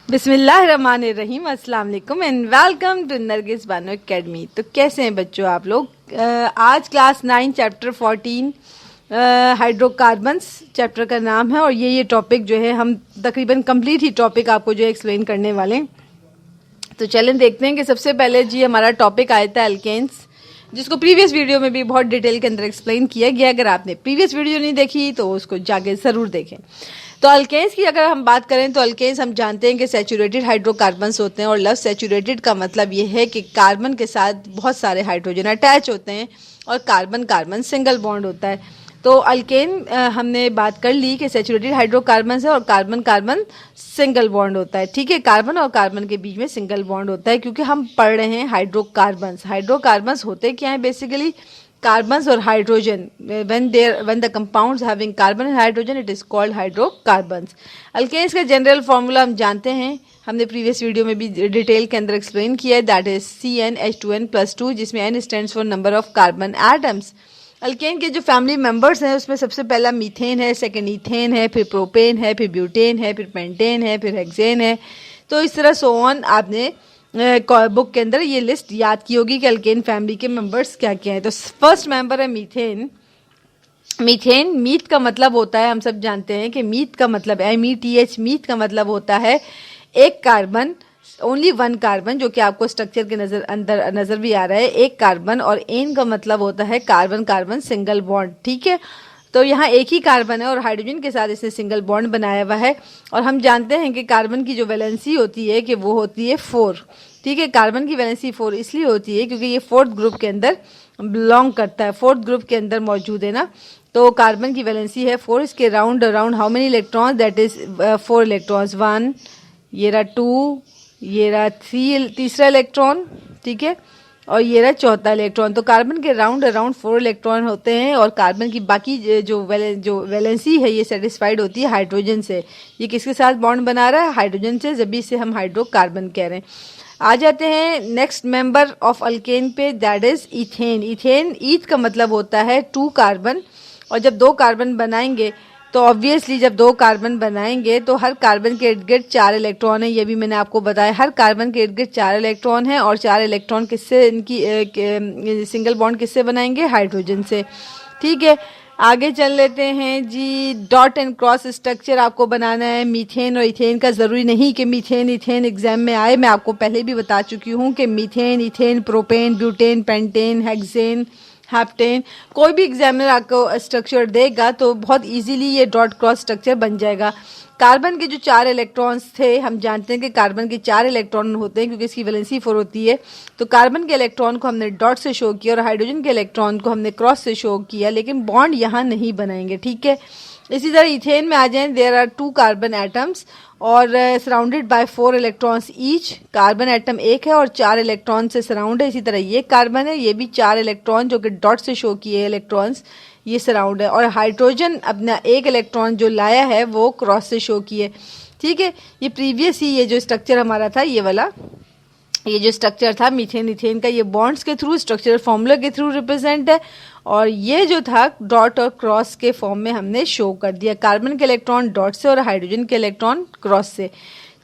बिस्मिल्लाहिर्रहमानिर्रहीम, अस्सलाम वालेकुम and welcome to Nargis Bano academy. तो कैसे हैं बच्चों आप लोग? आज क्लास 9 चैप्टर 14 हाइड्रोकार्बन्स चैप्टर का नाम है और ये टॉपिक जो है हम तकरीबन कंप्लीट ही टॉपिक आपको जो है एक्सप्लेन करने वाले हैं। तो चलें देखते हैं कि सबसे पहले जी हमारा टॉपिक आया था एल्केन्स, जिसको प्रीवियस वीडियो में भी बहुत डिटेल के अंदर एक्सप्लेन किया गया। अगर आपने प्रीवियस वीडियो नहीं देखी तो उसको जाके ज़रूर देखें। तो अल्केन्स की अगर हम बात करें तो अल्केन्स हम जानते हैं कि सैचुरेटेड हाइड्रोकार्बन्स होते हैं और लव सैचुरेटेड का मतलब ये है कि कार्बन के साथ बहुत सारे हाइड्रोजन अटैच होते हैं और कार्बन कार्बन सिंगल बॉन्ड होता है। तो अल्केन हमने बात कर ली कि सैचुरेटेड हाइड्रोकार्बन्स है और कार्बन कार्बन सिंगल बॉन्ड होता है। ठीक है, कार्बन और कार्बन के बीच में सिंगल बॉन्ड होता है क्योंकि हम पढ़ रहे हैं हाइड्रोकार्बन्स। हाइड्रोकार्बन्स होते क्या है? बेसिकली कार्बन्स और hydrogen, when the compounds having carbon and hydrogen it is called hydrocarbons। Alkanes का जनरल फार्मूला हम जानते हैं, हमने प्रीवियस वीडियो में भी डिटेल के अंदर एक्सप्लेन किया है, दैट इज CnH2n+2, जिसमें n stands for number of carbon atoms. Alkane के जो फैमिली मेंबर्स हैं उसमें सबसे पहला मीथेन है, सेकंड इथेन है, फिर प्रोपेन है, फिर ब्यूटेन है, फिर पेंटेन है, फिर हेक्सेन है। तो इस तरह सो ऑन आपने बुक के अंदर ये लिस्ट याद की होगी कि अल्केन फैमिली के मेंबर्स क्या क्या हैं। तो फर्स्ट मेंबर है मीथेन। मीथेन, मीथ का मतलब होता है, हम सब जानते हैं कि मीथ का मतलब METH, मीथ का मतलब होता है एक कार्बन, ओनली वन कार्बन, जो कि आपको स्ट्रक्चर के अंदर नजर भी आ रहा है, एक कार्बन। और एन का मतलब होता है कार्बन कार्बन सिंगल बॉन्ड। ठीक है, तो यहाँ एक ही कार्बन है और हाइड्रोजन के साथ इसने सिंगल बॉन्ड बनाया हुआ है। और हम जानते हैं कि कार्बन की जो वैलेंसी होती है कि वो होती है 4। ठीक है, कार्बन की वैलेंसी 4 इसलिए होती है क्योंकि ये फोर्थ ग्रुप के अंदर बिलोंग करता है, फोर्थ ग्रुप के अंदर मौजूद है ना। तो कार्बन की वैलेंसी है 4। इसके round around how many electrons? That is 4 electrons. 1, ये रहा 2, ये रहा 3, तीसरा इलेक्ट्रॉन। ठीक है, और ये रहा चौथा इलेक्ट्रॉन। तो कार्बन के राउंड अराउंड 4 इलेक्ट्रॉन होते हैं और कार्बन की बाकी जो वैलेंसी है ये सेटिस्फाइड होती है हाइड्रोजन से। ये किसके साथ बॉन्ड बना रहा है? हाइड्रोजन से, जब इसे हम हाइड्रोकार्बन कह रहे हैं। आ जाते हैं नेक्स्ट मेंबर ऑफ अल्केन पे, दैट इज इथेन। इथेन, ईथ का मतलब होता है 2 कार्बन, और जब 2 कार्बन बनाएंगे तो ऑब्वियसली जब 2 कार्बन बनाएंगे तो हर कार्बन के इर्द गिर्द 4 इलेक्ट्रॉन है। ये भी मैंने आपको बताया, हर कार्बन के इर्द गिर्द 4 इलेक्ट्रॉन है और 4 इलेक्ट्रॉन किससे, इनकी सिंगल बॉन्ड किससे बनाएंगे? हाइड्रोजन से। ठीक है, आगे चल लेते हैं जी। डॉट एंड क्रॉस स्ट्रक्चर आपको बनाना है मीथेन और इथेन का। जरूरी नहीं कि मीथेन इथेन एग्जाम में आए, मैं आपको पहले भी बता चुकी हूँ कि methane, ethane, propane, butane, pentane, hexane, heptane, कोई भी एग्जामिनर आपको स्ट्रक्चर देगा तो बहुत इजीली ये डॉट क्रॉस स्ट्रक्चर बन जाएगा। कार्बन के जो 4 इलेक्ट्रॉन्स थे, हम जानते हैं कि कार्बन के 4 इलेक्ट्रॉन होते हैं क्योंकि इसकी वैलेंसी 4 होती है। तो कार्बन के इलेक्ट्रॉन को हमने डॉट से शो किया और हाइड्रोजन के इलेक्ट्रॉन को हमने क्रॉस से शो किया, लेकिन बॉन्ड यहाँ नहीं बनाएंगे। ठीक है, इसी तरह इथेन में आ जाएं, देयर आर 2 कार्बन एटम्स और surrounded by 4 electrons each. Carbon atom एक है और 4 इलेक्ट्रॉन से सराउंड है। इसी तरह ये कार्बन है, ये भी 4 इलेक्ट्रॉन जो कि डॉट से शो किए इलेक्ट्रॉन्स, ये सराउंड है। और हाइड्रोजन अपना 1 इलेक्ट्रॉन जो लाया है वो क्रॉस से शो किए। ठीक है, ये प्रीवियस ही ये जो स्ट्रक्चर हमारा था, ये वाला ये जो स्ट्रक्चर था मीथेन इथेन का, ये बॉन्ड्स के थ्रू, स्ट्रक्चरल फॉर्मूला के थ्रू रिप्रेजेंट है। और ये जो था डॉट और क्रॉस के फॉर्म में हमने शो कर दिया, कार्बन के इलेक्ट्रॉन डॉट से और हाइड्रोजन के इलेक्ट्रॉन क्रॉस से।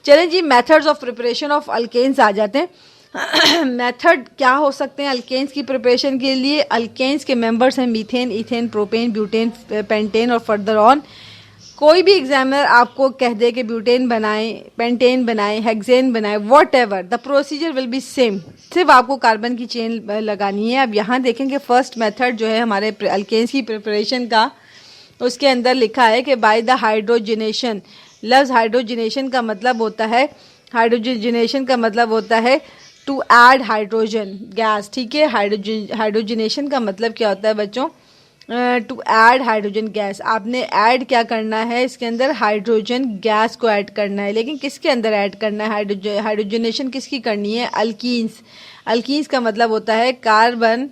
चलें जी, methods of preparation of alkanes आ जाते हैं। मेथड क्या हो सकते हैं अल्केन्स की प्रिपरेशन के लिए? अल्केन्स के मेंबर्स हैं methane, ethane, propane, butane, pentane और फर्दर ऑन। कोई भी एग्जामिनर आपको कह दे कि ब्यूटेन बनाएं, पेंटेन बनाएं, हेक्सेन बनाएं, whatever, the procedure will be same, सिर्फ आपको कार्बन की चेन लगानी है। अब यहाँ देखेंगे फर्स्ट मेथड जो है हमारे अल्केन्स की प्रिपरेशन का, उसके अंदर लिखा है कि बाय द हाइड्रोजनेशन। लफ्ज हाइड्रोजनेशन का मतलब होता है, हाइड्रोजनेशन का मतलब होता है टू ऐड हाइड्रोजन गैस। ठीक है, हाइड्रोजनेशन का मतलब क्या होता है बच्चों? To add hydrogen gas. आपने ऐड क्या करना है इसके अंदर? हाइड्रोजन गैस को ऐड करना है। लेकिन किसके अंदर ऐड करना है? हाइड्रोजनेशन किसकी करनी है? अल्कीन्स। अल्कीन्स का मतलब होता है कार्बन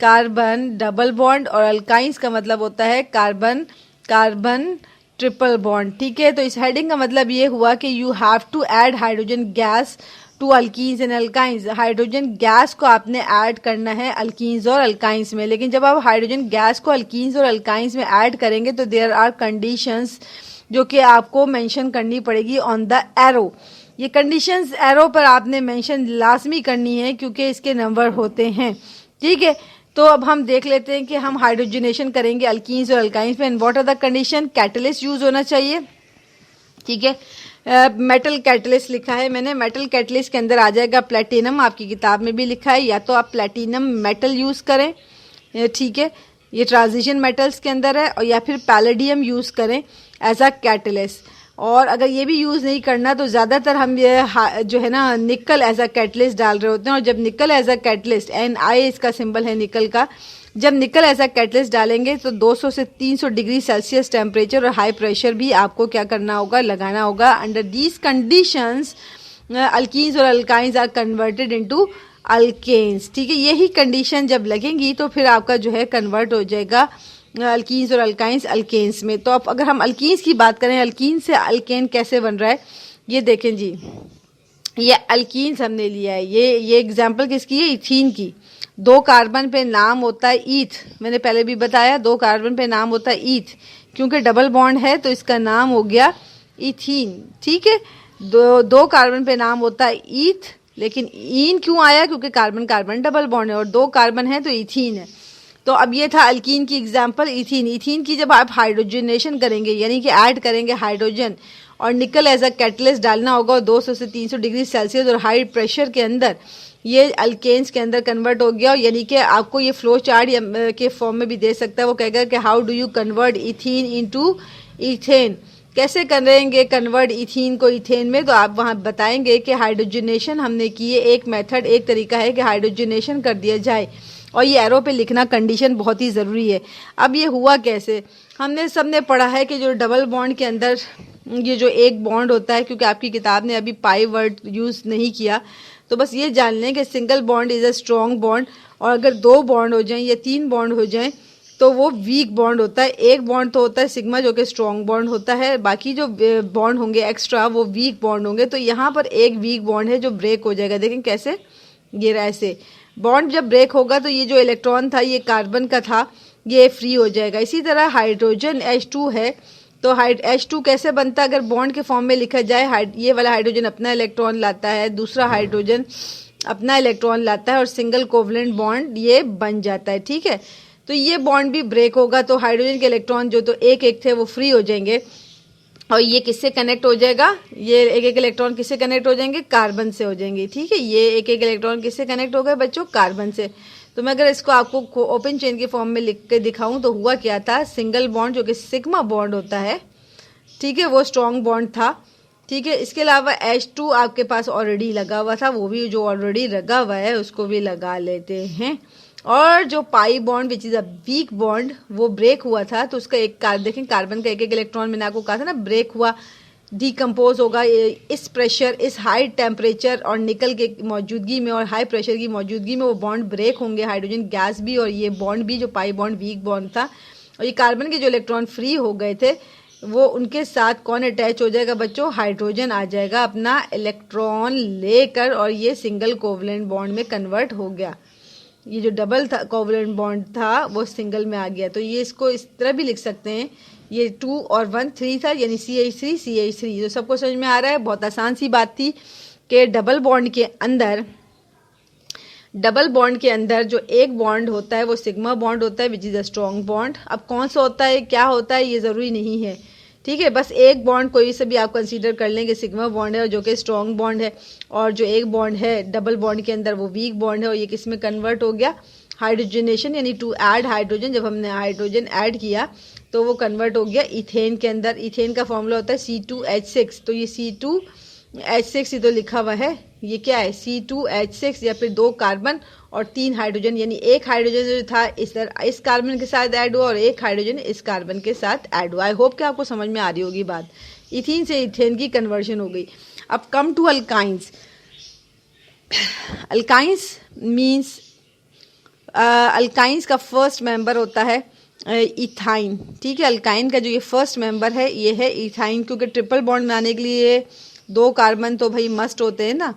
कार्बन डबल बॉन्ड, और अल्काइंस का मतलब होता है कार्बन कार्बन ट्रिपल बॉन्ड। ठीक है, तो इस हेडिंग का मतलब ये हुआ कि you have to add hydrogen gas to alkenes and alkynes. Hydrogen gas को आपने ऐड करना है अल्कीन्स और अल्काइंस में। लेकिन जब आप हाइड्रोजन गैस को अल्कीन्स और अल्काइंस में ऐड करेंगे तो देयर आर कंडीशंस जो कि आपको मेंशन करनी पड़ेगी ऑन द एरो। ये कंडीशंस एरो पर आपने मेंशन लाजमी करनी है क्योंकि इसके नंबर होते हैं, ठीक है। तो अब हम देख लेते हैं कि हम हाइड्रोजनेशन करेंगे अल्कीन्स और अल्काइंस में। And what are the condition? Catalyst use होना चाहिए, ठीक है। मेटल कैटलिस्ट लिखा है मैंने। मेटल कैटलिस्ट के अंदर आ जाएगा प्लेटिनम, आपकी किताब में भी लिखा है, या तो आप प्लेटिनम मेटल यूज करें, ठीक है, ये ट्रांजिशन मेटल्स के अंदर है, और या फिर पैलेडियम यूज करें एज अ कैटलिस्ट। और अगर ये भी यूज नहीं करना तो ज्यादातर हम ये जो है ना निकल एज अ कैटलिस्ट डाल रहे होते हैं। और जब निकल एज अ कैटलिस्ट, NI इसका सिंबल है निकल का, जब निकल एज अ कैटलिस्ट डालेंगे तो 200 से 300 डिग्री सेल्सियस टेम्परेचर और हाई प्रेशर भी आपको क्या करना होगा, लगाना होगा। अंडर दीज कंडीशंस अल्कीन्स और alkynes are converted into alkanes, ठीक है। यही कंडीशन जब लगेंगी तो फिर आपका जो है कन्वर्ट हो जाएगा अल्कीन्स और अल्काइंस अल्केन्स में। तो अब अगर हम अल्कीन्स की बात करें, अल्कीन से अल्केन कैसे बन रहा है, ये देखें जी, ये अल्कीन्स हमने लिया है। ये एग्जाम्पल किसकी है? इथीन की। 2 कार्बन पे नाम होता है ईथ, मैंने पहले भी बताया 2 कार्बन पे नाम होता है ईथ, क्योंकि डबल बॉन्ड है तो इसका नाम हो गया इथीन, ठीक है। दो कार्बन पे नाम होता है ईथ, लेकिन ईन क्यों आया? क्योंकि कार्बन कार्बन डबल बॉन्ड है और 2 कार्बन है तो इथीन है। तो अब ये था अल्कीन की एग्जाम्पल इथीन। इथीन की जब आप हाइड्रोजनेशन करेंगे यानी कि ऐड करेंगे हाइड्रोजन और निकल एज अ कैटलिस्ट डालना होगा 200 से 300 डिग्री सेल्सियस और हाई प्रेशर के अंदर, ये अल्केन्स के अंदर कन्वर्ट हो गया। यानी कि आपको ये फ्लो चार्ट के फॉर्म में भी दे सकता है। वो कहेगा कि how do you convert ethene into ethane, कैसे करेंगे कन्वर्ट इथीन को इथेन में? तो आप वहां बताएंगे कि हाइड्रोजनेशन हमने की है, एक मेथड, एक तरीका है कि हाइड्रोजनेशन कर दिया जाए, और ये एरो पे लिखना कंडीशन बहुत ही ज़रूरी है। अब ये हुआ कैसे? हमने सबने पढ़ा है कि जो डबल बॉन्ड के अंदर ये जो एक बॉन्ड होता है, क्योंकि आपकी किताब ने अभी पाई वर्ड यूज़ नहीं किया, तो बस ये जान लें कि single bond is a strong bond, और अगर 2 बॉन्ड हो जाएं या 3 बॉन्ड हो जाएं तो वो वीक बॉन्ड होता है। एक बॉन्ड तो होता है सिग्मा जो कि स्ट्रॉन्ग बॉन्ड होता है, बाकी जो बॉन्ड होंगे एक्स्ट्रा वो वीक बॉन्ड होंगे। तो यहाँ पर एक वीक बॉन्ड है जो ब्रेक हो जाएगा। देखें कैसे, ये ऐसे बॉन्ड जब ब्रेक होगा तो ये जो इलेक्ट्रॉन था ये कार्बन का था, ये फ्री हो जाएगा। इसी तरह हाइड्रोजन H2 है, तो H2 कैसे बनता है? अगर बॉन्ड के फॉर्म में लिखा जाए, ये वाला हाइड्रोजन अपना इलेक्ट्रॉन लाता है, दूसरा हाइड्रोजन अपना इलेक्ट्रॉन लाता है और सिंगल कोवलेंट बॉन्ड ये बन जाता है, ठीक है। तो ये बॉन्ड भी ब्रेक होगा तो हाइड्रोजन के इलेक्ट्रॉन जो तो एक एक थे वो फ्री हो जाएंगे, और ये किससे कनेक्ट हो जाएगा? ये एक एक इलेक्ट्रॉन किससे कनेक्ट हो जाएंगे? कार्बन से हो जाएंगे, ठीक है। ये एक एक इलेक्ट्रॉन किससे कनेक्ट हो गए बच्चों? कार्बन से। तो मैं अगर इसको आपको ओपन चेन के फॉर्म में लिख के दिखाऊं तो हुआ क्या था? सिंगल बॉन्ड जो कि सिग्मा बॉन्ड होता है, ठीक है, वो स्ट्रॉन्ग बॉन्ड था, ठीक है। इसके अलावा H2 आपके पास ऑलरेडी लगा हुआ था, वो भी जो ऑलरेडी लगा हुआ है उसको भी लगा लेते हैं। और जो pi bond which is a weak bond वो ब्रेक हुआ था, तो उसका एक देखें कार्बन का एक एक इलेक्ट्रॉन मैंने आपको कहा था ना ब्रेक हुआ, डिकम्पोज होगा इस प्रेशर, इस हाई टेम्परेचर और निकल के मौजूदगी में और हाई प्रेशर की मौजूदगी में वो बॉन्ड ब्रेक होंगे, हाइड्रोजन गैस भी और ये बॉन्ड भी, जो पाई बॉन्ड वीक बॉन्ड था। और ये कार्बन के जो इलेक्ट्रॉन फ्री हो गए थे वो उनके साथ कौन अटैच हो जाएगा बच्चों? हाइड्रोजन आ जाएगा अपना इलेक्ट्रॉन लेकर, और ये सिंगल कोवलेंट बॉन्ड में कन्वर्ट हो गया। ये जो डबल था कोवलेंट बॉन्ड था वो सिंगल में आ गया। तो ये इसको इस तरह भी लिख सकते हैं, ये 2 और 1 3 था, यानी CH3 तो सबको समझ में आ रहा है। बहुत आसान सी बात थी कि डबल बॉन्ड के अंदर जो एक बॉन्ड होता है वो सिग्मा बॉन्ड होता है which is a strong bond. अब कौन सा होता है, क्या होता है, ये जरूरी नहीं है, ठीक है। बस एक बॉन्ड कोई से भी आप कंसीडर कर लेंगे सिग्मा बॉन्ड है और जो कि स्ट्रॉन्ग बॉन्ड है, और जो एक बॉन्ड है डबल बॉन्ड के अंदर वो वीक बॉन्ड है, और ये किस में कन्वर्ट हो गया? हाइड्रोजनेशन, यानी टू ऐड हाइड्रोजन, जब हमने हाइड्रोजन ऐड किया तो वो कन्वर्ट हो गया इथेन के अंदर। इथेन का फॉर्मूला होता है C2H6, तो ये C2H6 ये तो लिखा हुआ है, ये क्या है? C2H6, या फिर 2 कार्बन और 3 हाइड्रोजन, यानी एक हाइड्रोजन जो था इस कार्बन के साथ ऐड हुआ और एक हाइड्रोजन इस कार्बन के साथ ऐड हुआ। आई होप कि आपको समझ में आ रही होगी बात। इथीन से इथेन की कन्वर्शन हो गई। अब come to alkynes. Alkynes means alkynes का फर्स्ट मेंबर होता है इथाइन, ठीक है। अल्काइन का जो ये फर्स्ट मेंबर है ये है इथाइन, क्योंकि ट्रिपल बॉन्ड बनाने के लिए 2 कार्बन तो भाई मस्ट होते हैं ना।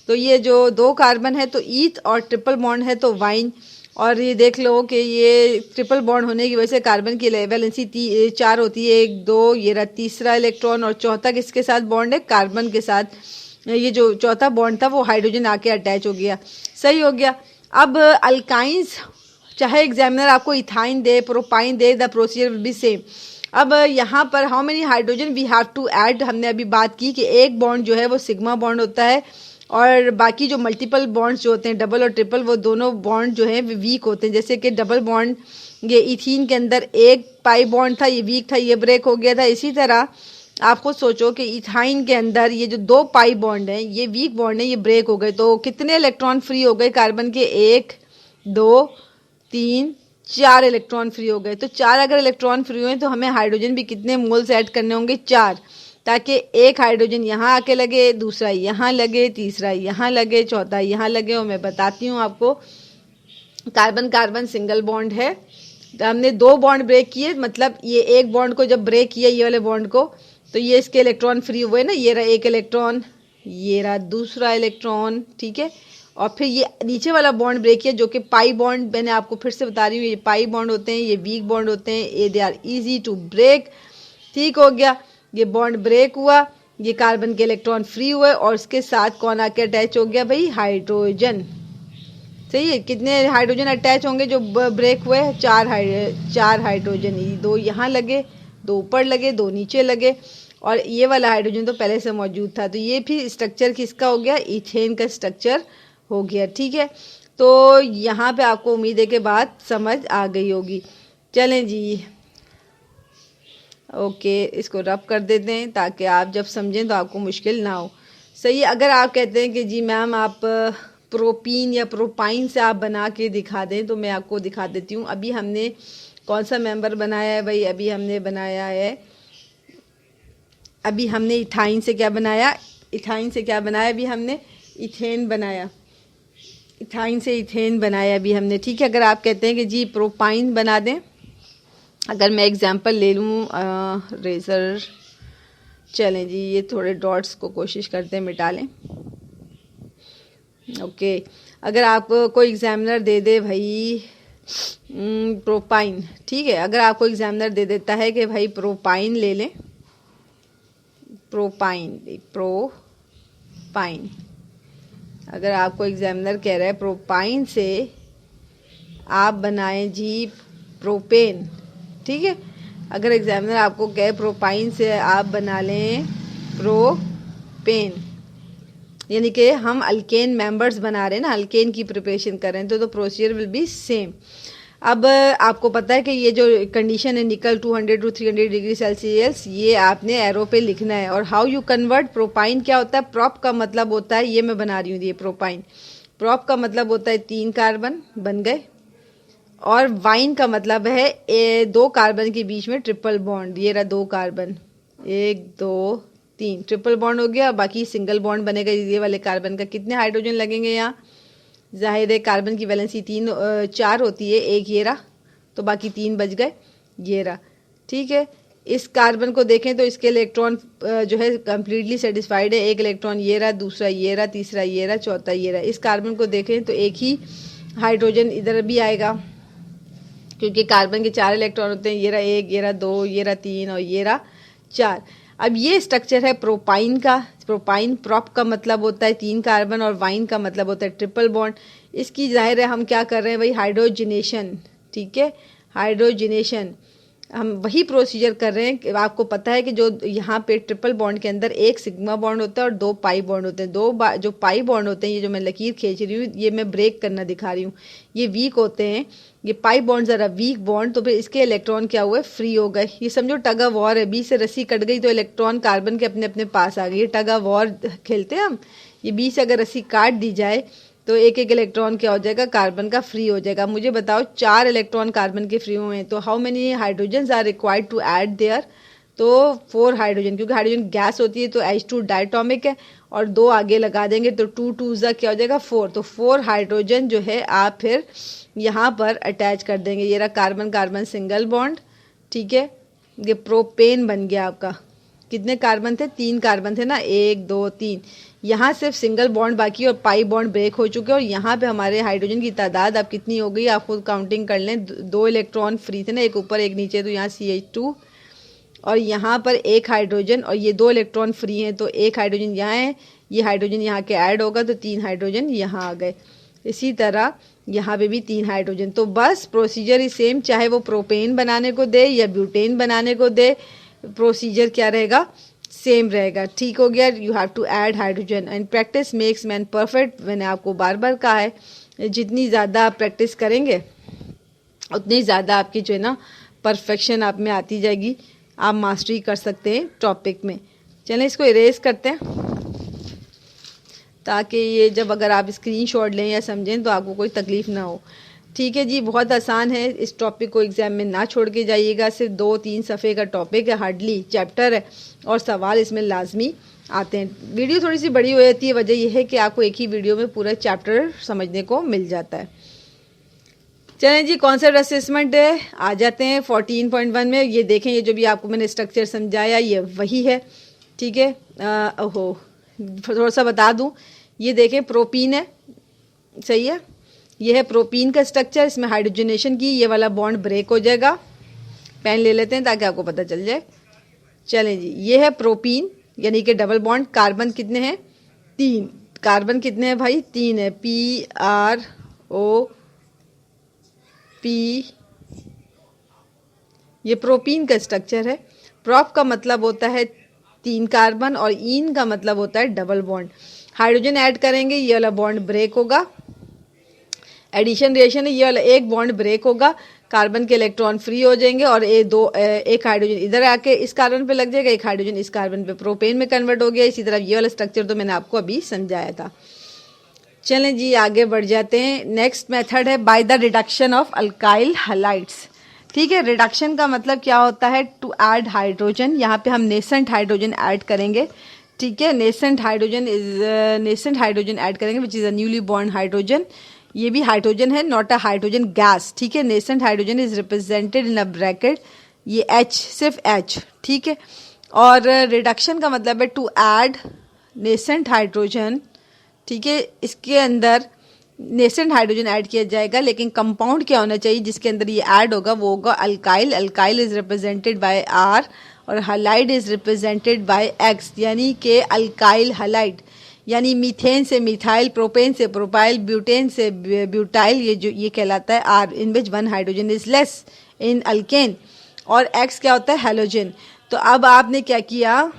तो ये जो 2 कार्बन है तो ईथ, और ट्रिपल बॉन्ड है तो वाइन। और ये देख लो कि ये ट्रिपल बॉन्ड होने की वजह से कार्बन की वैलेंसी 4 होती है, 1 2, ये रहा तीसरा इलेक्ट्रॉन, और चौथा किसके साथ बॉन्ड है? कार्बन के साथ। ये जो चौथा बॉन्ड था वो हाइड्रोजन आके अटैच हो गया, सही हो गया। अब अल्काइंस, चाहे एग्जामिनर आपको इथाइन दे, प्रोपाइन दे, the procedure will be same. अब यहाँ पर how many hydrogen we have to add, हमने अभी बात की कि एक बॉन्ड जो है वो सिग्मा बॉन्ड होता है और बाकी जो मल्टीपल बॉन्ड्स जो होते हैं डबल और ट्रिपल, वो दोनों बॉन्ड जो हैं वीक होते हैं। जैसे कि डबल बॉन्ड ये इथीन के अंदर एक पाई बॉन्ड था, ये वीक था, ये ब्रेक हो गया था। इसी तरह आप खुद सोचो कि इथाइन के अंदर ये जो 2 पाई बॉन्ड हैं ये वीक बॉन्ड है, ये ब्रेक हो गए, तो कितने इलेक्ट्रॉन फ्री हो गए कार्बन के? 1 2 3 4 इलेक्ट्रॉन फ्री हो गए। तो 4 अगर इलेक्ट्रॉन फ्री हुए तो हमें हाइड्रोजन भी कितने मोल्स ऐड करने होंगे? 4, ताकि एक हाइड्रोजन यहाँ आके लगे, दूसरा यहाँ लगे, तीसरा यहाँ लगे, चौथा यहाँ लगे। और मैं बताती हूँ आपको, कार्बन कार्बन सिंगल बॉन्ड है, तो हमने 2 बॉन्ड ब्रेक किए, मतलब ये एक बॉन्ड को जब ब्रेक किया ये वाले बॉन्ड को, तो ये इसके इलेक्ट्रॉन फ्री हुए ना, ये रहा एक इलेक्ट्रॉन, ये रहा दूसरा इलेक्ट्रॉन, ठीक है। और फिर ये नीचे वाला बॉन्ड ब्रेक किया जो कि पाई बॉन्ड, मैंने आपको फिर से बता रही हूँ, ये पाई बॉन्ड होते हैं, ये वीक बॉन्ड होते हैं, ये they are easy to break, ठीक हो गया। ये बॉन्ड ब्रेक हुआ, ये कार्बन के इलेक्ट्रॉन फ्री हुए और इसके साथ कौन आके अटैच हो गया भाई? हाइड्रोजन, सही है। कितने हाइड्रोजन अटैच होंगे जो ब्रेक हुए? 4 हाइड्रोजन, 2 यहाँ लगे, 2 ऊपर लगे, 2 नीचे लगे, और ये वाला हाइड्रोजन तो पहले से मौजूद था। तो ये भी स्ट्रक्चर किसका हो गया? इथेन का स्ट्रक्चर हो गया, ठीक है। तो यहाँ पे आपको उम्मीद है कि बात समझ आ गई होगी। चलें जी, ओके, इसको रब कर देते हैं ताकि आप जब समझें तो आपको मुश्किल ना हो, सही। अगर आप कहते हैं कि जी मैम आप प्रोपीन या प्रोपाइन से आप बना के दिखा दें, तो मैं आपको दिखा देती हूँ। अभी हमने कौन सा मेंबर बनाया है भाई? अभी हमने बनाया है, अभी हमने इथाइन से क्या बनाया? इथाइन से क्या बनाया? अभी हमने इथेन बनाया, इथाइन से इथेन बनाया अभी हमने, ठीक है। अगर आप कहते हैं कि जी प्रोपाइन बना दें, अगर मैं एग्जांपल ले लूँ रेजर, चलें जी, ये थोड़े डॉट्स को कोशिश करते हैं मिटा लें, ओके। अगर आपको कोई एग्जामिनर दे दे भाई प्रोपाइन, ठीक है, अगर आपको एग्जामिनर दे देता है कि भाई प्रोपाइन ले लें, प्रोपाइन, अगर आपको एग्जामिनर कह रहा है प्रोपाइन से आप बनाएं जी प्रोपेन, ठीक है। अगर एग्जामिनर आपको कहे प्रोपाइन से आप बना लें प्रोपेन, यानी कि हम अल्केन मेंबर्स बना रहे हैं ना, अल्केन की प्रिपरेशन कर रहे हैं, तो प्रोसीजर विल बी सेम। अब आपको पता है कि ये जो कंडीशन है निकल 200 to 300 डिग्री सेल्सियस, ये आपने एरो पे लिखना है। और हाउ यू कन्वर्ट, प्रोपाइन क्या होता है? प्रॉप का मतलब होता है, ये मैं बना रही हूँ ये प्रोपाइन, प्रॉप का मतलब होता है 3 कार्बन बन गए, और वाइन का मतलब है 2 कार्बन के बीच में ट्रिपल बॉन्ड, ये रहा 2 कार्बन, 1 2 3 ट्रिपल बॉन्ड हो गया, बाकी सिंगल बॉन्ड बनेगा ये वाले कार्बन का। कितने हाइड्रोजन लगेंगे यहाँ? जाहिर है कार्बन की वैलेंसी 4 होती है, 1 ये रहा, तो बाकी 3 बच गए, ये रहा, ठीक है। इस कार्बन को देखें तो इसके इलेक्ट्रॉन जो है कम्प्लीटली सेटिस्फाइड है, 1 इलेक्ट्रॉन ये रहा, दूसरा ये रहा, तीसरा ये रहा, चौथा ये रहा। इस कार्बन को देखें तो एक ही हाइड्रोजन इधर भी आएगा, क्योंकि कार्बन के 4 इलेक्ट्रॉन होते हैं, ये रहा 1, ये रहा 2, ये रहा 3 और ये रहा 4। अब ये स्ट्रक्चर है प्रोपाइन का। प्रोपाइन, प्रॉप का मतलब होता है 3 कार्बन और वाइन का मतलब होता है ट्रिपल बॉन्ड। इसकी जाहिर है हम क्या कर रहे हैं भाई? हाइड्रोजिनेशन, ठीक है, हाइड्रोजिनेशन, हम वही प्रोसीजर कर रहे हैं। आपको पता है कि जो यहाँ पे ट्रिपल बॉन्ड के अंदर 1 सिग्मा बॉन्ड होता है और 2 पाई बॉन्ड होते हैं। जो पाई बॉन्ड होते हैं, ये जो मैं लकीर खींच रही हूँ, ये मैं ब्रेक करना दिखा रही हूँ, ये वीक होते हैं, ये पाई बॉन्ड जरा वीक बॉन्ड, तो फिर इसके इलेक्ट्रॉन क्या हुए? फ्री हो गए। ये समझो टग ऑफ वॉर है, बीच से रस्सी कट गई तो इलेक्ट्रॉन कार्बन के अपने अपने पास आ गए। ये टग ऑफ वॉर खेलते हैं हम, ये बीच से अगर रस्सी काट दी जाए तो एक एक इलेक्ट्रॉन क्या हो जाएगा? कार्बन का फ्री हो जाएगा। मुझे बताओ 4 इलेक्ट्रॉन कार्बन के फ्री हुए हैं, तो how many hydrogen are required to add there? तो 4 हाइड्रोजन, क्योंकि हाइड्रोजन गैस होती है तो H2 डायटोमिक है, और 2 आगे लगा देंगे तो 2 2 क्या हो जाएगा? 4। तो 4 हाइड्रोजन जो है आप फिर यहाँ पर अटैच कर देंगे। ये रहा कार्बन कार्बन सिंगल बॉन्ड, ठीक है, ये प्रोपेन बन गया आपका। कितने कार्बन थे? 3 कार्बन थे ना, 1 2 3। यहाँ सिर्फ सिंगल बॉन्ड बाकी और पाई बॉन्ड ब्रेक हो चुके हैं, और यहाँ पे हमारे हाइड्रोजन की तादाद अब कितनी हो गई? आप खुद काउंटिंग कर लें। 2 इलेक्ट्रॉन फ्री थे ना, एक ऊपर एक नीचे, तो यहाँ CH2 और यहाँ पर एक हाइड्रोजन और ये 2 इलेक्ट्रॉन फ्री हैं, तो एक हाइड्रोजन यहाँ है, ये हाइड्रोजन यहाँ के ऐड होगा तो 3 हाइड्रोजन यहाँ आ गए। इसी तरह यहाँ पे भी 3 हाइड्रोजन। तो बस प्रोसीजर ही सेम, चाहे वो प्रोपेन बनाने को दे या ब्यूटेन बनाने को दे, प्रोसीजर क्या रहेगा, सेम रहेगा। ठीक हो गया। You have to add hydrogen and practice makes man perfect. मैंने आपको बार बार कहा है, जितनी ज़्यादा आप प्रैक्टिस करेंगे उतनी ज़्यादा आपकी जो है ना परफेक्शन आप में आती जाएगी, आप मास्टरी कर सकते हैं टॉपिक में। चलें इसको इरेज करते हैं ताकि ये जब अगर आप स्क्रीनशॉट लें या समझें तो आपको कोई तकलीफ़ ना हो। ठीक है जी, बहुत आसान है, इस टॉपिक को एग्जाम में ना छोड़ के जाइएगा। सिर्फ 2-3 सफ़े का टॉपिक है, हार्डली चैप्टर है और सवाल इसमें लाजमी आते हैं। वीडियो थोड़ी सी बड़ी हो जाती है, वजह यह है कि आपको एक ही वीडियो में पूरा चैप्टर समझने को मिल जाता है। चलें जी, कॉन्सेप्ट असेसमेंट है, आ जाते हैं 14.1 में। ये देखें, ये जो भी आपको मैंने स्ट्रक्चर समझाया ये वही है। ठीक है, ओहो थोड़ा सा बता दूं, ये देखें प्रोपीन है, सही है, ये है प्रोपीन का स्ट्रक्चर। इसमें हाइड्रोजनेशन की ये वाला बॉन्ड ब्रेक हो जाएगा। पेन ले लेते हैं ताकि आपको पता चल जाए। चलें जी, ये है प्रोपीन यानी कि डबल बॉन्ड। कार्बन कितने हैं, 3। कार्बन कितने हैं भाई, 3 है, PROP। ये प्रोपीन का स्ट्रक्चर है। प्रोप का मतलब होता है 3 कार्बन और इन का मतलब होता है डबल बॉन्ड। हाइड्रोजन ऐड करेंगे, ये वाला बॉन्ड ब्रेक होगा। एडिशन रिएक्शन है, ये वाला एक बॉन्ड ब्रेक होगा, कार्बन के इलेक्ट्रॉन फ्री हो जाएंगे और एक हाइड्रोजन इधर आके इस कार्बन पे लग जाएगा, एक हाइड्रोजन इस कार्बन पे प्रोपेन में कन्वर्ट हो गया। इसी तरह ये वाला स्ट्रक्चर तो मैंने आपको अभी समझाया था। चलें जी, आगे बढ़ जाते हैं। नेक्स्ट मेथड है by the reduction of alkyl halides. ठीक है, रिडक्शन का मतलब क्या होता है, टू ऐड हाइड्रोजन। यहाँ पे हम नेसेंट हाइड्रोजन ऐड करेंगे। ठीक है, नेसेंट हाइड्रोजन ऐड करेंगे which is a newly born hydrogen. ये भी हाइड्रोजन है, नॉट अ हाइड्रोजन गैस। ठीक है, nascent hydrogen is represented in a bracket, ये H, सिर्फ H। ठीक है, और रिडक्शन का मतलब है टू ऐड नेसेंट हाइड्रोजन। ठीक है, इसके अंदर नेसेंट हाइड्रोजन ऐड किया जाएगा, लेकिन कंपाउंड क्या होना चाहिए जिसके अंदर ये ऐड होगा, वो होगा alkyl. Alkyl is represented by R और halide is represented by X, यानी कि अल्काइल हैलाइड, यानी मीथेन से मिथाइल, प्रोपेन से प्रोपाइल, ब्यूटेन से ब्यूटाइल, ये कहलाता है R, in which 1 hydrogen is less in alkane. और X क्या होता है, हैलोजन। तो अब आपने क्या किया,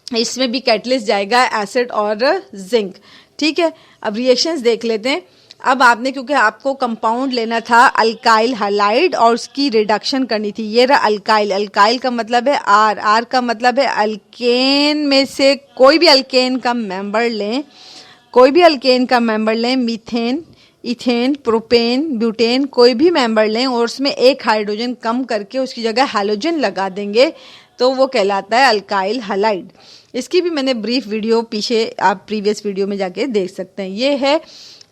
इसमें भी कैटलिस्ट जाएगा एसिड और जिंक। ठीक है, अब रिएक्शंस देख लेते हैं। अब आपने, क्योंकि आपको कंपाउंड लेना था अल्काइल हैलाइड और उसकी रिडक्शन करनी थी, ये रहा अल्काइल। अल्काइल का मतलब है R, R का मतलब है अल्केन में से कोई भी अल्केन का मेंबर लें, कोई भी अल्केन का मेंबर लें, मीथेन, इथेन, प्रोपेन, ब्यूटेन, कोई भी मेंबर लें और उसमें एक हाइड्रोजन कम करके उसकी जगह हैलोजन लगा देंगे तो वो कहलाता है अल्काइल हैलाइड। इसकी भी मैंने ब्रीफ वीडियो पीछे आप प्रीवियस वीडियो में जाके देख सकते हैं। ये है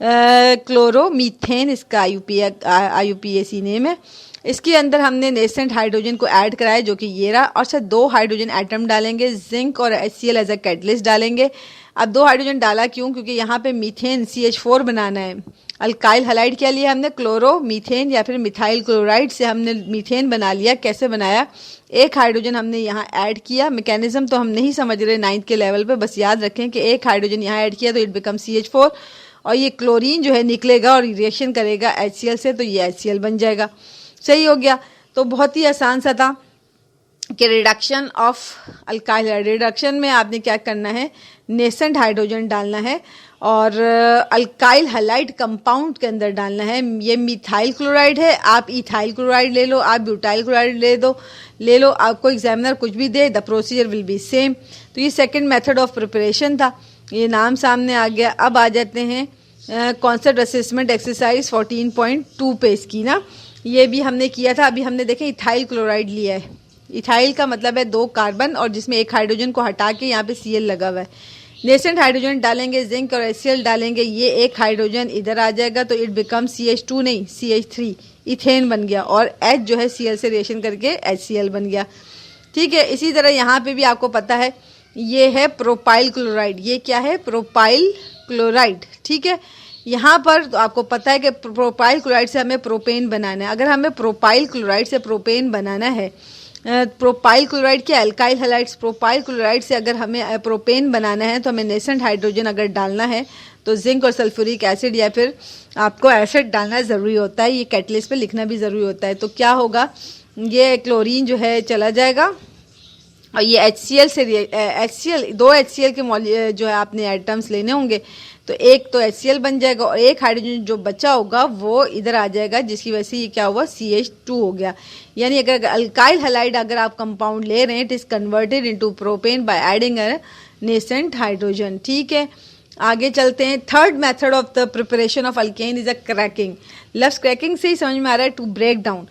क्लोरोमीथेन, इसका IUPAC नेम है। इसके अंदर हमने नेसेंट हाइड्रोजन को ऐड कराया जो कि ये रहा, और सिर्फ 2 हाइड्रोजन एटम डालेंगे, जिंक और HCl एज अ कैटलिस्ट डालेंगे। अब 2 हाइड्रोजन डाला क्यों, क्योंकि यहाँ पे मीथेन CH4 बनाना है। अल्काइल हैलाइड क्या लिया हमने, क्लोरोमीथेन या फिर मिथाइल क्लोराइड से हमने मीथेन बना लिया। कैसे बनाया, एक हाइड्रोजन हमने यहाँ ऐड किया, मैकेनिज्म तो हम नहीं समझ रहे 9th के लेवल पे, बस याद रखें कि एक हाइड्रोजन यहाँ ऐड किया तो इट बिकम CH4 और ये क्लोरीन जो है निकलेगा और रिएक्शन करेगा HCl से, तो ये HCl बन जाएगा। सही हो गया। तो बहुत ही आसान सा था कि रिडक्शन ऑफ अल्काइल। रिडक्शन में आपने क्या करना है, नेसेंट हाइड्रोजन डालना है और अल्काइल हैलाइड कंपाउंड के अंदर डालना है। ये मिथाइल क्लोराइड है, आप इथाइल क्लोराइड ले लो, आप ब्यूटाइल क्लोराइड ले लो, आपको एग्जामिनर कुछ भी दे, the procedure will be same. तो ये सेकंड मेथड ऑफ प्रिपरेशन था, ये नाम सामने आ गया। अब आ जाते हैं कॉन्सेप्ट असेसमेंट एक्सरसाइज 14.2 पे। इसकी ना ये भी हमने किया था। अभी हमने देखें इथाइल क्लोराइड लिया है। इथाइल का मतलब है 2 कार्बन और जिसमें एक हाइड्रोजन को हटा के यहाँ पे Cl लगा हुआ है। नेसेंट हाइड्रोजन डालेंगे, जिंक और HCl डालेंगे, ये एक हाइड्रोजन इधर आ जाएगा तो इट बिकम CH2 नहीं CH3, इथेन बन गया और H जो है Cl से रिएक्शन करके HCl बन गया। ठीक है, इसी तरह यहाँ पे भी आपको पता है ये है प्रोपाइल क्लोराइड। ये क्या है, प्रोपाइल क्लोराइड। ठीक है, यहाँ पर तो आपको पता है कि प्रोपाइल क्लोराइड से हमें प्रोपेन बनाना है। अगर हमें प्रोपाइल क्लोराइड से प्रोपेन बनाना है प्रोपाइल क्लोराइड के अल्काइल हैलाइड्स। प्रोपाइल क्लोराइड से अगर हमें प्रोपेन बनाना है तो हमें नेसेंट हाइड्रोजन अगर डालना है तो जिंक और सल्फ्यूरिक एसिड या फिर आपको एसिड डालना ज़रूरी होता है। ये कैटलिस्ट पे लिखना भी ज़रूरी होता है। तो क्या होगा, ये क्लोरीन जो है चला जाएगा और ये HCl से HCl, 2 HCl के जो है आपने एटम्स लेने होंगे, तो एक तो HCl बन जाएगा और एक हाइड्रोजन जो बचा होगा वो इधर आ जाएगा, जिसकी वजह से ये क्या हुआ, CH2 हो गया। यानी अगर अल्काइल हैलाइड अगर आप कंपाउंड ले रहे हैं, it is converted into propane by adding a nascent hydrogen. ठीक है, आगे चलते हैं। Third method of the preparation of alkane is a cracking. लफ्ज क्रैकिंग से ही समझ में आ रहा है to break down,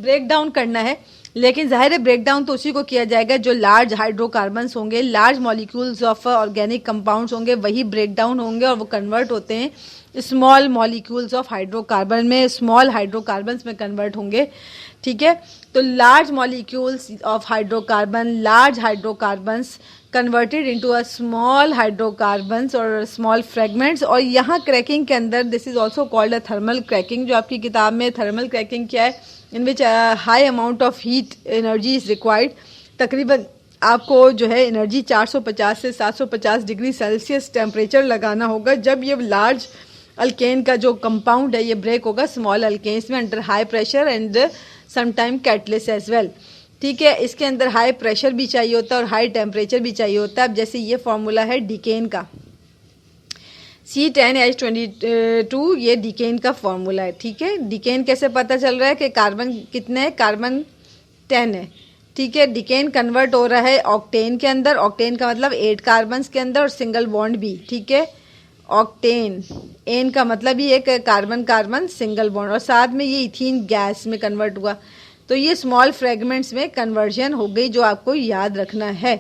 break down करना है। लेकिन जाहिर है ब्रेक डाउन तो उसी को किया जाएगा जो लार्ज हाइड्रोकार्बन्स होंगे, large molecules of organic compounds होंगे, वही ब्रेक डाउन होंगे और वो कन्वर्ट होते हैं स्मॉल मॉलिक्यूल्स ऑफ हाइड्रोकार्बन में, स्मॉल हाइड्रोकार्बन्स में कन्वर्ट होंगे। ठीक है, तो large molecules of hydrocarbon, large hydrocarbons converted into a small hydrocarbons और स्मॉल फ्रेगमेंट्स। और यहाँ क्रैकिंग के अंदर this is also called a thermal cracking. जो आपकी किताब में थर्मल क्रैकिंग क्या है, in which high amount of heat energy is required. तकरीबन आपको जो है एनर्जी 450 से 750 डिग्री सेल्सियस टेम्परेचर लगाना होगा जब ये लार्ज अल्केन का जो कंपाउंड है ये ब्रेक होगा स्मॉल अल्केन्स में under high pressure and sometime catalyst as well. ठीक है, इसके अंदर हाई प्रेशर भी चाहिए होता है और हाई टेम्परेचर भी चाहिए होता है। अब जैसे ये फॉर्मूला है डिकेन का, C10H22, ये डिकेन का फॉर्मूला है। ठीक है, डिकेन कैसे पता चल रहा है कि कार्बन कितने हैं, कार्बन 10 है। ठीक है, डिकेन कन्वर्ट हो रहा है ऑक्टेन के अंदर। ऑक्टेन का मतलब 8 कार्बन्स के अंदर और सिंगल बॉन्ड भी। ठीक है, ऑक्टेन, एन का मतलब ही एक कार्बन कार्बन सिंगल बॉन्ड, और साथ में ये इथीन गैस में कन्वर्ट हुआ। तो ये स्मॉल फ्रेगमेंट्स में कन्वर्जन हो गई, जो आपको याद रखना है।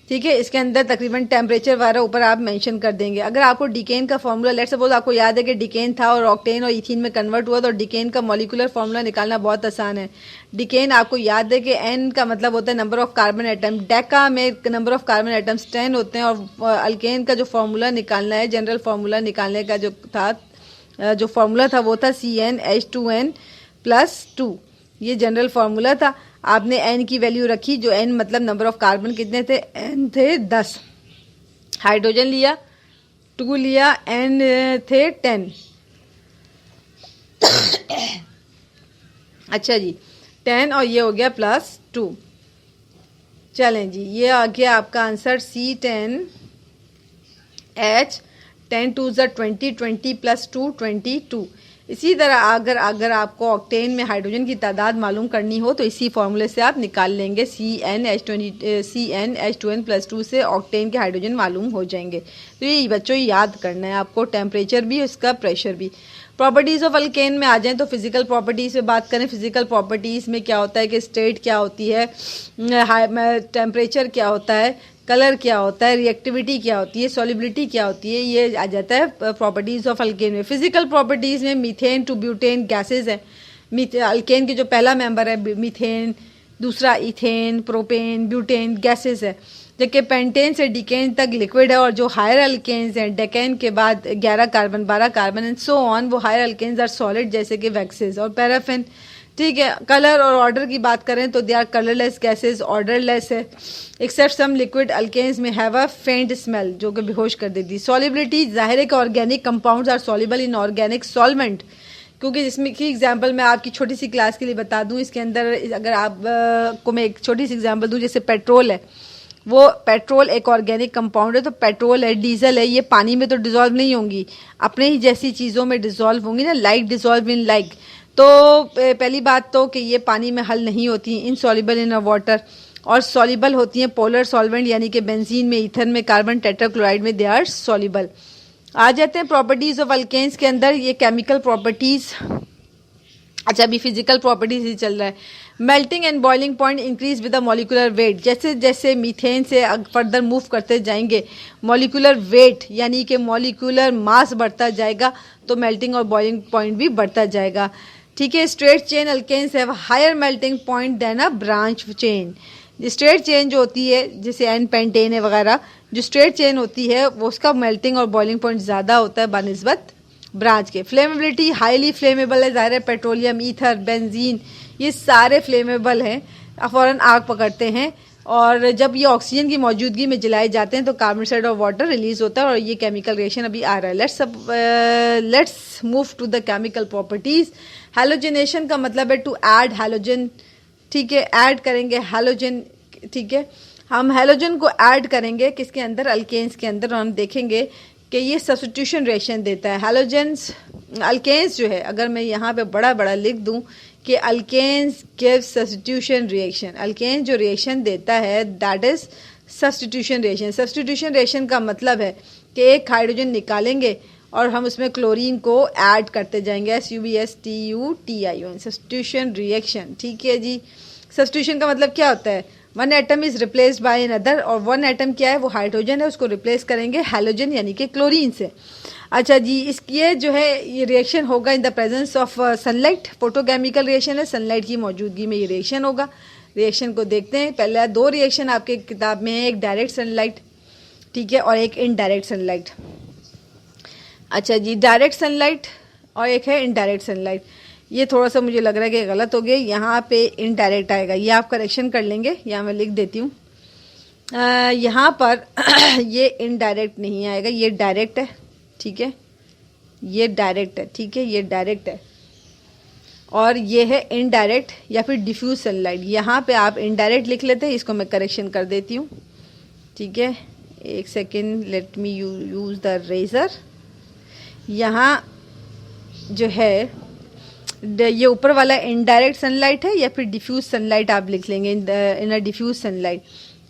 ठीक है, इसके अंदर तकरीबन टेम्परेचर वगैरह ऊपर आप मेंशन कर देंगे। अगर आपको डिकेन का फॉर्मूला, लेट्स सपोज आपको याद है कि डिकेन था और ऑक्टेन और इथीन में कन्वर्ट हुआ, तो डिकेन का मॉलिक्यूलर फॉर्मूला निकालना बहुत आसान है। डिकेन आपको याद है कि एन का मतलब होता है number of carbon atom, Deka में नंबर ऑफ कार्बन एटम्स 10 होते हैं। और अल्केन का जो फॉर्मूला निकालना है, जनरल फॉर्मूला निकालने का जो था, जो फॉर्मूला था वो था CnH2n+2। ये जनरल फॉर्मूला था। आपने एन की वैल्यू रखी, जो एन मतलब नंबर ऑफ कार्बन कितने थे, एन थे 10। हाइड्रोजन लिया 2 लिया, एन थे 10। अच्छा जी, 10 और ये हो गया +2। चलें जी, ये आ गया आपका आंसर C10H, 10 2 20, 20 + 2 22। इसी तरह अगर आपको ऑक्टेन में हाइड्रोजन की तादाद मालूम करनी हो तो इसी फॉर्मूले से आप निकाल लेंगे। CnH2n+2 से ऑक्टेन के हाइड्रोजन मालूम हो जाएंगे। तो ये बच्चों याद करना है आपको, टेम्परेचर भी उसका प्रेशर भी। प्रॉपर्टीज़ ऑफ अल्केन में आ जाएं तो फिजिकल प्रॉपर्टीज़ पे बात करें। फिजिकल प्रॉपर्टीज़ में क्या होता है कि स्टेट क्या होती है, टेम्परेचर क्या होता है, कलर क्या होता है, रिएक्टिविटी क्या होती है, सॉल्युबिलिटी क्या होती है, ये आ जाता है प्रॉपर्टीज़ ऑफ अल्केन में। फिजिकल प्रॉपर्टीज़ में मीथेन टू ब्यूटेन गैसेज है। अल्केन के जो पहला मेंबर है मीथेन, दूसरा इथेन, प्रोपेन, ब्यूटेन गैसेज है। जबकि पेंटेन से डिकेन तक लिक्विड है। और जो हायर अल्केन्स हैं, डेकेन के बाद 11 carbon 12 carbon and so on, वो हायर अल्केन्स आर सॉलिड, जैसे कि वैक्सेस और पैराफिन। ठीक है, कलर और ऑर्डर की बात करें तो they are colourless gases, odourless है, एक्सेप्ट सम लिक्विड अल्केन्स में हैव अ फेंट स्मेल, जो कि बेहोश कर देती। सॉलिबिलिटी, जाहिर है कि organic compounds are soluble in organic solvent, क्योंकि जिसमें की एग्जांपल मैं आपकी छोटी सी क्लास के लिए बता दूं। इसके अंदर अगर आप को मैं एक छोटी सी एग्जांपल दूं, जैसे पेट्रोल है, वो पेट्रोल एक ऑर्गेनिक कंपाउंड है। तो पेट्रोल है, डीजल है, ये पानी में तो डिजोल्व नहीं होंगी, अपने ही जैसी चीज़ों में डिजोल्व होंगी ना, लाइक डिजोल्व इन लाइक। तो पहली बात तो कि ये पानी में हल नहीं होती, इनसॉल्युबल इन वाटर, और सॉल्युबल होती हैं पोलर सॉल्वेंट, यानी कि बेंजीन में, ईथर में, कार्बन टेट्राक्लोराइड में, दे आर सॉल्युबल। आ जाते हैं प्रॉपर्टीज ऑफ अल्केन्स के अंदर, ये केमिकल प्रॉपर्टीज। अच्छा, अभी फिजिकल प्रॉपर्टीज ही चल रहा है। Melting and boiling point increase with the molecular weight. जैसे जैसे मीथेन से फर्दर मूव करते जाएंगे, मॉलिक्यूलर वेट यानी कि मॉलिक्यूलर मास बढ़ता जाएगा, तो मेल्टिंग और बॉइलिंग पॉइंट भी बढ़ता जाएगा। ठीक है, straight chain alkanes have higher melting point than a branch chain. Straight chain जो होती है, जैसे एन पेंटेन है वगैरह, जो स्ट्रेट चेन होती है वो उसका मेल्टिंग और बॉइलिंग पॉइंट ज़्यादा होता है बनिस्बत ब्रांच के। फ्लेमेबिलिटी, हाईली फ्लेमेबल है, ज़ाहिर है पेट्रोलियम, ईथर, बेंजीन, ये सारे फ्लेमेबल हैं, फ़ौरन आग पकड़ते हैं, और जब ये ऑक्सीजन की मौजूदगी में जलाए जाते हैं तो कार्बन डाइऑक्साइड और वाटर रिलीज होता है और ये केमिकल रिएक्शन अभी आ रहा है। Let's move to the chemical properties. Halogenation का मतलब है टू ऐड हैलोजन, ठीक है, ऐड करेंगे हैलोजन, ठीक है। हम हैलोजन को ऐड करेंगे किसके अंदर, अल्केन्स के अंदर, और हम देखेंगे कि ये सब्स्टिट्यूशन रिएक्शन देता है। हैलोजेंस अल्केन्स जो है, अगर मैं यहाँ पे बड़ा बड़ा लिख दूं कि alkanes give substitution reaction, alkanes जो रिएक्शन देता है that is substitution reaction. Substitution reaction का मतलब है कि एक हाइड्रोजन निकालेंगे और हम उसमें क्लोरीन को ऐड करते जाएंगे, SUBSTUTION, सब्स्टिट्यूशन रिएक्शन, ठीक है जी। सब्स्टिट्यूशन का मतलब क्या होता है, one atom is replaced by another, और वन एटम क्या है, वो हाइड्रोजन है, उसको रिप्लेस करेंगे हैलोजन यानी कि क्लोरीन से। अच्छा जी, ये जो है ये रिएक्शन होगा इन the presence of sunlight, photochemical reaction है, सनलाइट की मौजूदगी में ये रिएक्शन होगा। रिएक्शन को देखते हैं। पहले दो रिएक्शन आपके किताब में है, एक डायरेक्ट सनलाइट, ठीक है, और एक इनडायरेक्ट सनलाइट। अच्छा जी, डायरेक्ट सनलाइट और एक है इनडायरेक्ट सनलाइट। ये थोड़ा सा मुझे लग रहा है कि गलत हो गया, यहाँ पे इनडायरेक्ट आएगा, ये आप करेक्शन कर लेंगे, यहाँ मैं लिख देती हूँ। यहाँ पर ये इनडायरेक्ट नहीं आएगा, ये डायरेक्ट है, ठीक है, ये डायरेक्ट है, ठीक है, ये डायरेक्ट है, और ये है इनडायरेक्ट या फिर डिफ्यूज सनलाइट। यहाँ पे आप इनडायरेक्ट लिख लेते हैं, इसको मैं करेक्शन कर देती हूँ, ठीक है, एक second, let me use the razor. यहाँ जो है ये ऊपर वाला इनडायरेक्ट सनलाइट है या फिर डिफ्यूज सनलाइट आप लिख लेंगे, इन अ डिफ्यूज सनलाइट,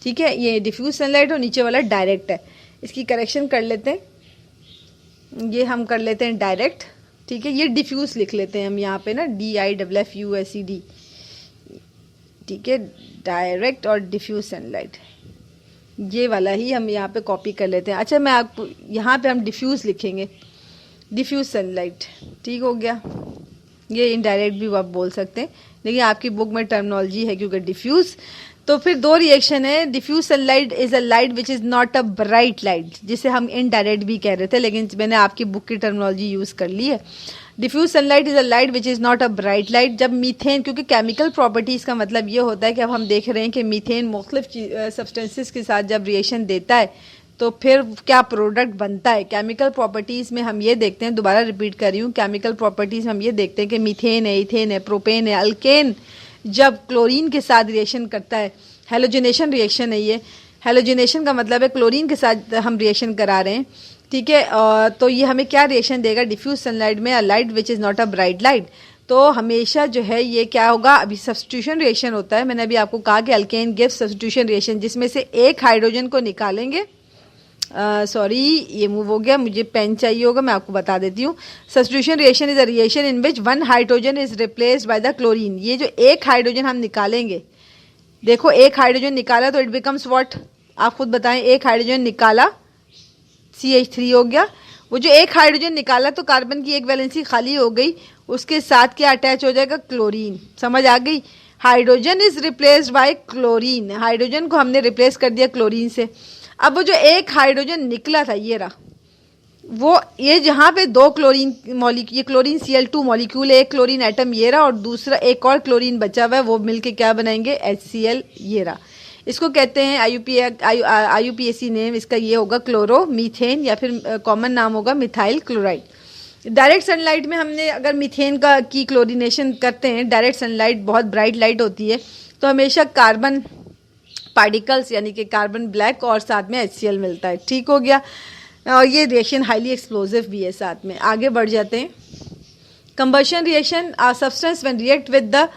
ठीक है, ये डिफ्यूज सनलाइट और नीचे वाला डायरेक्ट है। इसकी करेक्शन कर लेते हैं, ये हम कर लेते हैं डायरेक्ट, ठीक है, ये डिफ्यूज लिख लेते हैं हम यहाँ पे ना, DIFFUSED, ठीक है, डायरेक्ट और डिफ्यूज सनलाइट, ये वाला ही हम यहाँ पे कॉपी कर लेते हैं। अच्छा, मैं आपको यहाँ पे हम डिफ्यूज लिखेंगे, डिफ्यूज सनलाइट, ठीक हो गया। ये इनडायरेक्ट भी आप बोल सकते हैं, लेकिन आपकी बुक में टर्मिनोलॉजी है क्योंकि डिफ्यूज। तो फिर दो रिएक्शन है, diffuse sunlight is a light which is not a bright light, जिसे हम इनडायरेक्ट भी कह रहे थे, लेकिन मैंने आपकी बुक की टर्मिनोलॉजी यूज कर ली है। Diffuse sunlight is a light which is not a bright light. जब मीथेन, क्योंकि केमिकल प्रॉपर्टीज का मतलब ये होता है कि अब हम देख रहे हैं कि मीथेन मुख्तलिफ सब्सटेंसेस के साथ जब रिएक्शन देता है तो फिर क्या प्रोडक्ट बनता है। केमिकल प्रॉपर्टीज में हम ये देखते हैं, दोबारा रिपीट कर रही हूँ, केमिकल प्रॉपर्टीज में हम ये देखते हैं कि मीथेन है, इथेन है, प्रोपेन है, अल्केन जब क्लोरीन के साथ रिएक्शन करता है, हेलोजनेशन रिएक्शन है ये। हेलोजनेशन का मतलब है क्लोरीन के साथ हम रिएक्शन करा रहे हैं, ठीक है, तो ये हमें क्या रिएक्शन देगा, डिफ्यूज सनलाइट में, a light which is not a bright light. तो हमेशा जो है ये क्या होगा, अभी सब्स्टिट्यूशन रिएक्शन होता है, मैंने अभी आपको कहा कि अल्केन गिव सब्स्टिट्यूशन रिएक्शन, जिसमें से एक हाइड्रोजन को निकालेंगे, सॉरी ये मूव हो गया, मुझे पेन चाहिए होगा, मैं आपको बता देती हूँ। Substitution reaction is a reaction in which one hydrogen is replaced by the chlorine. ये जो एक हाइड्रोजन हम निकालेंगे, देखो एक हाइड्रोजन निकाला तो इट बिकम्स व्हाट, आप खुद बताएं, एक हाइड्रोजन निकाला CH3 हो गया। वो जो एक हाइड्रोजन निकाला तो कार्बन की एक वैलेंसी खाली हो गई, उसके साथ क्या अटैच हो जाएगा, क्लोरीन। समझ आ गई, hydrogen is replaced by chlorine, hydrogen को हमने रिप्लेस कर दिया क्लोरीन से। अब वो जो एक हाइड्रोजन निकला था, ये रहा वो, ये जहाँ पे दो क्लोरीन मॉलिक्यूल, ये क्लोरीन Cl2 मॉलिक्यूल है, एक क्लोरीन एटम ये रहा, और दूसरा एक और क्लोरीन बचा हुआ है, वो मिलके क्या बनाएंगे, HCl, ये रहा। इसको कहते हैं IUPAC नेम इसका ये होगा क्लोरो मीथेन, या फिर कॉमन नाम होगा मिथाइल क्लोराइड। डायरेक्ट सनलाइट में हमने अगर मीथेन की क्लोरीनेशन करते हैं, डायरेक्ट सनलाइट बहुत ब्राइट लाइट होती है, तो हमेशा कार्बन पार्टिकल्स यानी कि कार्बन ब्लैक और साथ में HCl मिलता है, ठीक हो गया। और ये रिएक्शन हाईली एक्सप्लोजिव भी है साथ में। आगे बढ़ जाते हैं। Combustion reaction, a substance when react with the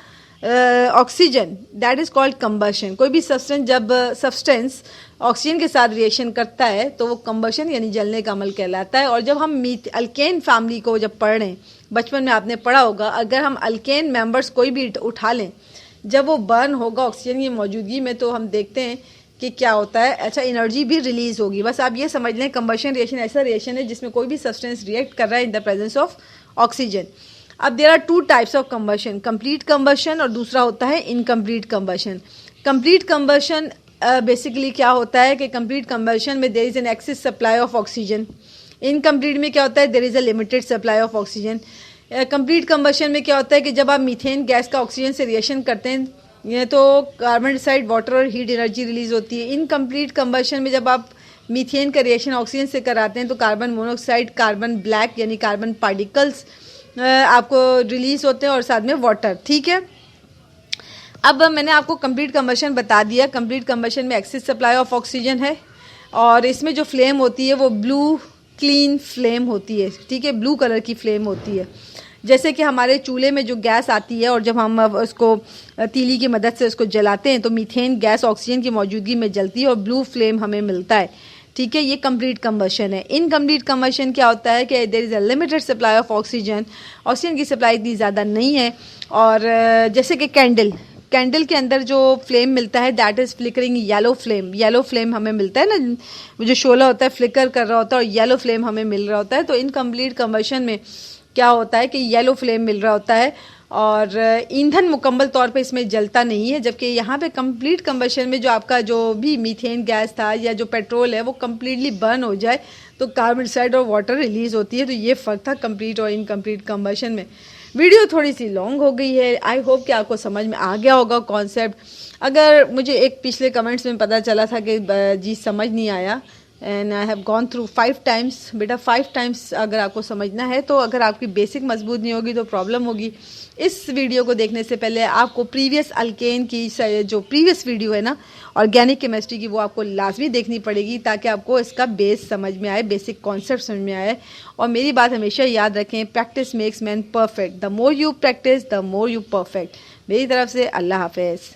oxygen that is called combustion. कोई भी सब्सटेंस ऑक्सीजन के साथ रिएक्शन करता है तो वो कंबशन यानी जलने का अमल कहलाता है। और जब हम अल्केन फैमिली को जब पढ़ रहे हैं, बचपन में आपने पढ़ा होगा, अगर हम अल्केन मेंबर्स कोई भी उठा लें, जब वो बर्न होगा ऑक्सीजन की मौजूदगी में, तो हम देखते हैं कि क्या होता है, अच्छा एनर्जी भी रिलीज होगी। बस आप ये समझ लें, कंबशन रिएक्शन ऐसा रिएक्शन है जिसमें कोई भी सब्सटेंस रिएक्ट कर रहा है in the presence of oxygen. अब there are two types of combustion, complete combustion और दूसरा होता है incomplete combustion. Complete combustion basically क्या होता है कि कंप्लीट कंबशन में there is an excess supply of oxygen. Incomplete में क्या होता है, there is a limited supply of oxygen. Complete combustion में क्या होता है कि जब आप मीथेन गैस का ऑक्सीजन से रिएक्शन करते हैं ये तो कार्बन डाइऑक्साइड, वाटर और हीट एनर्जी रिलीज होती है। इनकम्प्लीट कंबशन में जब आप मीथेन का रिएक्शन ऑक्सीजन से कराते हैं तो कार्बन मोनोऑक्साइड, कार्बन ब्लैक यानी कार्बन पार्टिकल्स आपको रिलीज होते हैं और साथ में वाटर। ठीक है, अब मैंने आपको कंप्लीट कंबशन बता दिया। कंप्लीट कंबशन में एक्सेस सप्लाई ऑफ ऑक्सीजन है और इसमें जो फ्लेम होती है वो ब्लू क्लीन फ्लेम होती है। ठीक है, ब्लू कलर की फ्लेम होती है। जैसे कि हमारे चूल्हे में जो गैस आती है और जब हम उसको तीली की मदद से उसको जलाते हैं तो मीथेन गैस ऑक्सीजन की मौजूदगी में जलती है और ब्लू फ्लेम हमें मिलता है। ठीक है, ये कंप्लीट कंबशन है। इनकम्प्लीट कंबशन क्या होता है कि there is a limited supply of oxygen, oxygen की सप्लाई इतनी ज़्यादा नहीं है। और जैसे कि कैंडल के अंदर जो फ्लेम मिलता है that is flickering yellow flame हमें मिलता है ना, जो शोला होता है फ्लिकर कर रहा होता है और येलो फ्लेम हमें मिल रहा होता है। तो इनकम्प्लीट कंबशन में क्या होता है कि येलो फ्लेम मिल रहा होता है और ईंधन मुकम्मल तौर पे इसमें जलता नहीं है। जबकि यहाँ पे कंप्लीट कंबशन में जो आपका जो भी मीथेन गैस था या जो पेट्रोल है वो कम्प्लीटली बर्न हो जाए तो कार्बन डाइऑक्साइड और वाटर रिलीज होती है। तो ये फ़र्क था कंप्लीट और इनकम्प्लीट कंबशन में। वीडियो थोड़ी सी लॉन्ग हो गई है, आई होप कि आपको समझ में आ गया होगा कॉन्सेप्ट। अगर मुझे एक पिछले कमेंट्स में पता चला था कि जी समझ नहीं आया and I have gone through 5 times. बेटा 5 टाइम्स अगर आपको समझना है तो अगर आपकी बेसिक मजबूत नहीं होगी तो प्रॉब्लम होगी। इस वीडियो को देखने से पहले आपको प्रीवियस अल्केन की जो प्रीवियस वीडियो है ना ऑर्गेनिक केमिस्ट्री की, वो आपको लाजमी देखनी पड़ेगी ताकि आपको इसका बेस समझ में आए, बेसिक कॉन्सेप्ट समझ में आए। और मेरी बात हमेशा याद रखें, practice makes man perfect. The more you practice the more you perfect. मेरी तरफ से अल्लाह हाफिज़।